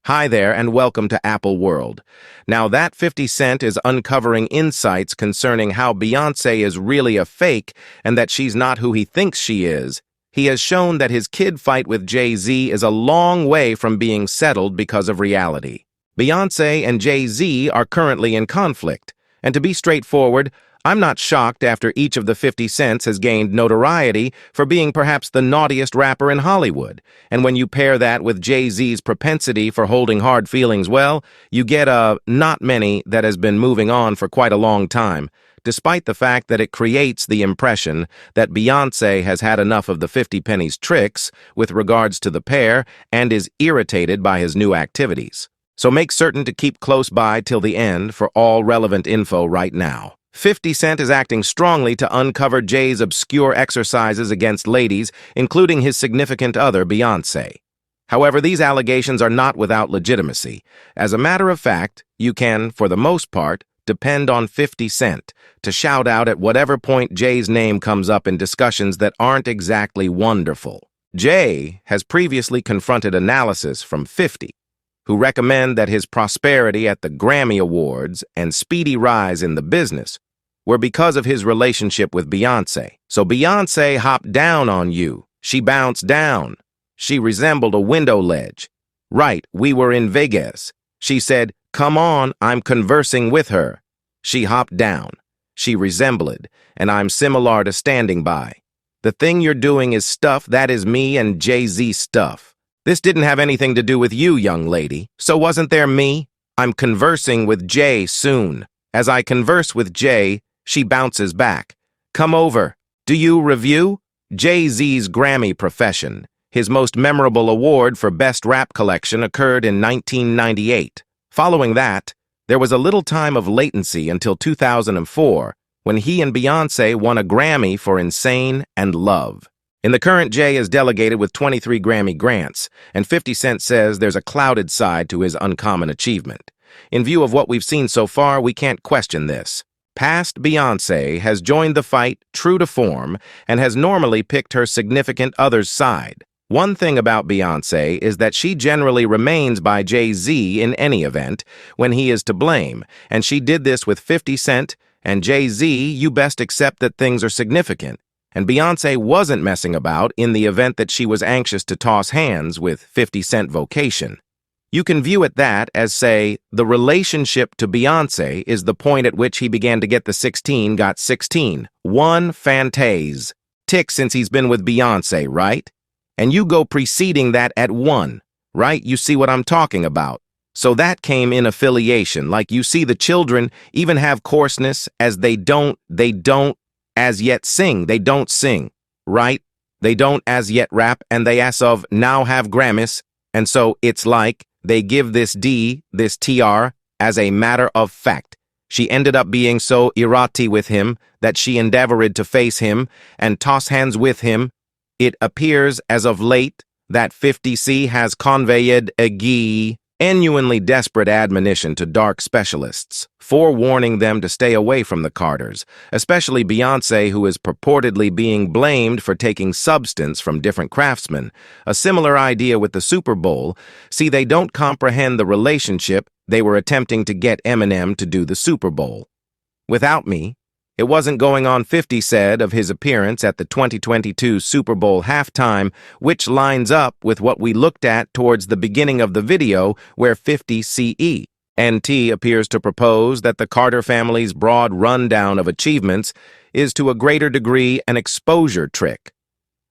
Hi there, and welcome to Apple World. Now, that 50 Cent is uncovering insights concerning how Beyonce is really a fake and that she's not who he thinks she is. He has shown that his kid fight with Jay-Z is a long way from being settled because of reality. Beyonce and Jay-Z are currently in conflict, and to be straightforward, I'm not shocked after each of the 50 Cents has gained notoriety for being perhaps the naughtiest rapper in Hollywood. And when you pair that with Jay-Z's propensity for holding hard feelings, well, you get a not many that has been moving on for quite a long time, despite the fact that it creates the impression that Beyonce has had enough of the 50 Penny's tricks with regards to the pair and is irritated by his new activities. So make certain to keep close by till the end for all relevant info right now. 50 Cent is acting strongly to uncover Jay's obscure exercises against ladies, including his significant other, Beyonce. However, these allegations are not without legitimacy. As a matter of fact, you can, for the most part, depend on 50 Cent to shout out at whatever point Jay's name comes up in discussions that aren't exactly wonderful. Jay has previously confronted analysis from 50, who recommend that his prosperity at the Grammy Awards and speedy rise in the business were because of his relationship with Beyonce. So Beyonce hopped down on you. She bounced down. She resembled a window ledge. Right, we were in Vegas. She said, "Come on, I'm conversing with her." She hopped down. She resembled, and I'm similar to standing by. The thing you're doing is stuff that is me and Jay-Z stuff. This didn't have anything to do with you, young lady. So wasn't there me? I'm conversing with Jay soon. As I converse with Jay, she bounces back. Come over. Do you review? Jay-Z's Grammy profession. His most memorable award for Best Rap Collection occurred in 1998. Following that, there was a little time of latency until 2004, when he and Beyonce won a Grammy for Insane and Love. In the current, Jay is delegated with 23 Grammy grants, and 50 Cent says there's a clouded side to his uncommon achievement. In view of what we've seen so far, we can't question this. Past Beyonce has joined the fight true to form and has normally picked her significant other's side. One thing about Beyonce is that she generally remains by Jay-Z in any event when he is to blame, and she did this with 50 Cent, and Jay-Z, you best accept that things are significant. And Beyonce wasn't messing about in the event that she was anxious to toss hands with 50 Cent vocation. You can view it that as, say, the relationship to Beyonce is the point at which he began to get the 16 got 16. One fantase. Tick since he's been with Beyonce, right? And you go preceding that at 1, right? You see what I'm talking about. So that came in affiliation. Like you see the children even have coarseness as they don't as yet sing. They don't sing, right? They don't as yet rap, and they as of now have Grammys. And so it's like they give this TR, as a matter of fact. She ended up being so irati with him that she endeavored to face him and toss hands with him. It appears as of late that 50C has conveyed a genuinely desperate admonition to dark specialists, forewarning them to stay away from the Carters, especially Beyonce, who is purportedly being blamed for taking substance from different craftsmen. A similar idea with the Super Bowl. See, they don't comprehend the relationship. They were attempting to get Eminem to do the Super Bowl. Without me, it wasn't going on, 50 said of his appearance at the 2022 Super Bowl halftime, which lines up with what we looked at towards the beginning of the video where 50 CE&T appears to propose that the Carter family's broad rundown of achievements is to a greater degree an exposure trick.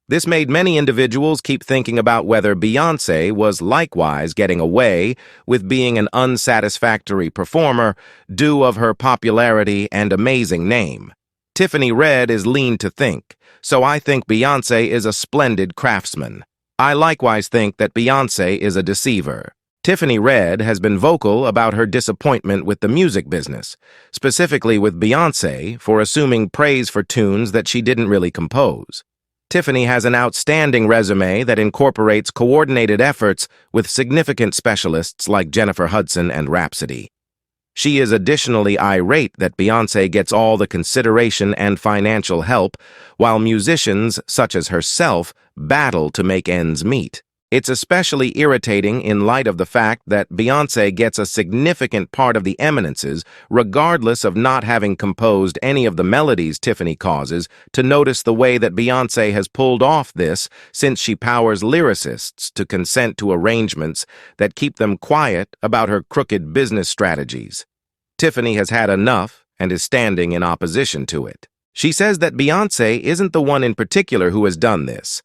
This made many individuals keep thinking about whether Beyonce was likewise getting away with being an unsatisfactory performer due of her popularity and amazing name. Tiffany Red is lean to think, so I think Beyonce is a splendid craftsman. I likewise think that Beyonce is a deceiver. Tiffany Red has been vocal about her disappointment with the music business, specifically with Beyonce for assuming praise for tunes that she didn't really compose. Tiffany has an outstanding resume that incorporates coordinated efforts with significant specialists like Jennifer Hudson and Rhapsody. She is additionally irate that Beyonce gets all the consideration and financial help, while musicians such as herself battle to make ends meet. It's especially irritating in light of the fact that Beyonce gets a significant part of the eminences, regardless of not having composed any of the melodies Tiffany causes, to notice the way that Beyonce has pulled off this since she powers lyricists to consent to arrangements that keep them quiet about her crooked business strategies. Tiffany has had enough and is standing in opposition to it. She says that Beyonce isn't the one in particular who has done this,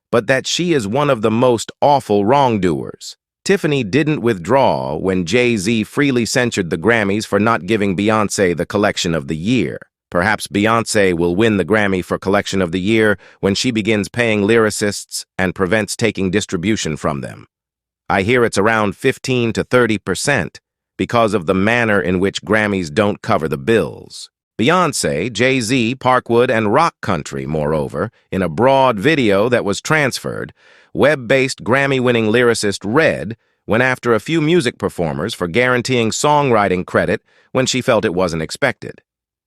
but that she is one of the most awful wrongdoers. Tiffany didn't withdraw when Jay-Z freely censured the Grammys for not giving Beyonce the Collection of the Year. Perhaps Beyonce will win the Grammy for Collection of the Year when she begins paying lyricists and prevents taking distribution from them. I hear it's around 15 to 30% because of the manner in which Grammys don't cover the bills. Beyonce, Jay-Z, Parkwood, and Rock Country, moreover, in a broad video that was transferred, web-based Grammy-winning lyricist Red went after a few music performers for guaranteeing songwriting credit when she felt it wasn't expected.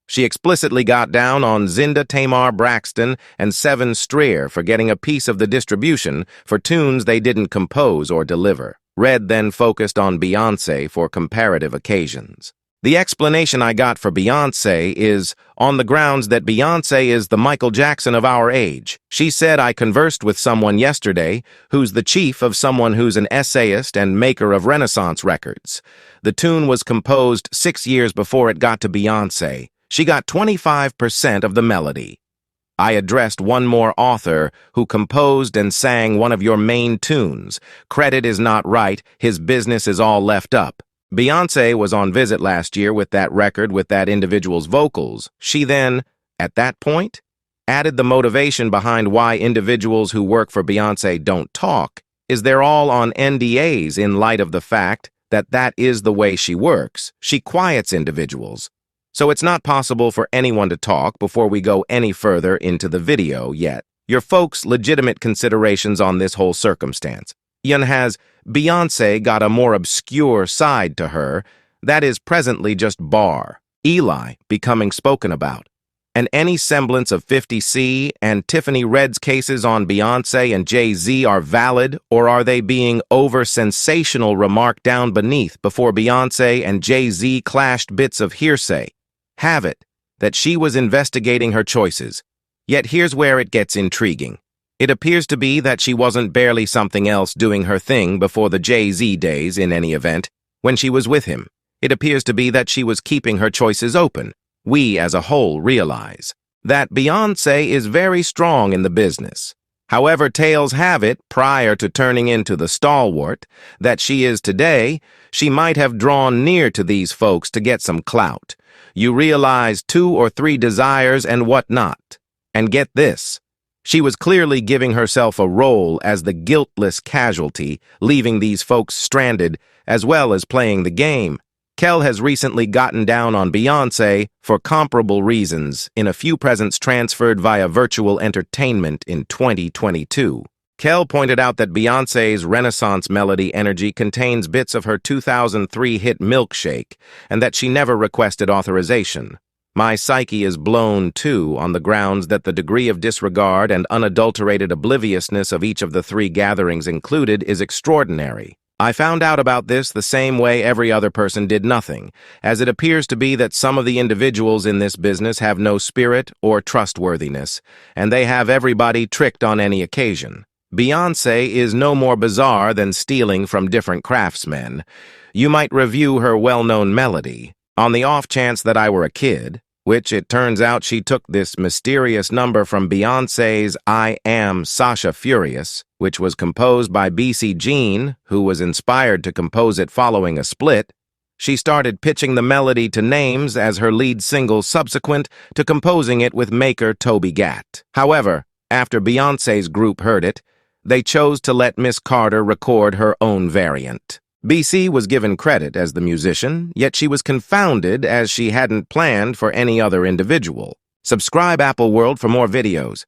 She explicitly got down on Zinda Tamar Braxton and Seven Streer for getting a piece of the distribution for tunes they didn't compose or deliver. Red then focused on Beyonce for comparative occasions. The explanation I got for Beyonce is on the grounds that Beyonce is the Michael Jackson of our age. She said, I conversed with someone yesterday who's the chief of someone who's an essayist and maker of Renaissance records. The tune was composed 6 years before it got to Beyonce. She got 25% of the melody. I addressed one more author who composed and sang one of your main tunes. Credit is not right. His business is all left up. Beyonce was on visit last year with that record with that individual's vocals. She then, at that point, added the motivation behind why individuals who work for Beyonce don't talk is they're all on NDAs in light of the fact that that is the way she works. She quiets individuals. So it's not possible for anyone to talk before we go any further into the video yet. Your folks' legitimate considerations on this whole circumstance. Has Beyonce got a more obscure side to her that is presently just bar, Eli becoming spoken about, and any semblance of 50C and Tiffany Red's cases on Beyonce and Jay-Z are valid, or are they being over-sensational remarked down beneath before Beyonce and Jay-Z clashed bits of hearsay? Have it that she was investigating her choices. Yet here's where it gets intriguing. It appears to be that she wasn't barely something else doing her thing before the Jay-Z days in any event, when she was with him. It appears to be that she was keeping her choices open. We as a whole realize that Beyonce is very strong in the business. However, tales have it, prior to turning into the stalwart that she is today, she might have drawn near to these folks to get some clout. You realize 2 or 3 desires and whatnot. And get this. She was clearly giving herself a role as the guiltless casualty, leaving these folks stranded, as well as playing the game. Kel has recently gotten down on Beyonce for comparable reasons in a few presents transferred via virtual entertainment in 2022. Kel pointed out that Beyonce's Renaissance melody energy contains bits of her 2003 hit Milkshake, and that she never requested authorization. My psyche is blown, too, on the grounds that the degree of disregard and unadulterated obliviousness of each of the 3 gatherings included is extraordinary. I found out about this the same way every other person did nothing, as it appears to be that some of the individuals in this business have no spirit or trustworthiness, and they have everybody tricked on any occasion. Beyonce is no more bizarre than stealing from different craftsmen. You might review her well-known melody. On the off chance that I were a kid, which it turns out she took this mysterious number from Beyonce's I Am Sasha Furious, which was composed by BC Jean, who was inspired to compose it following a split. She started pitching the melody to Names as her lead single subsequent to composing it with maker Toby Gatt. However, after Beyonce's group heard it, they chose to let Miss Carter record her own variant. BC was given credit as the musician, yet she was confounded as she hadn't planned for any other individual. Subscribe Apple World for more videos.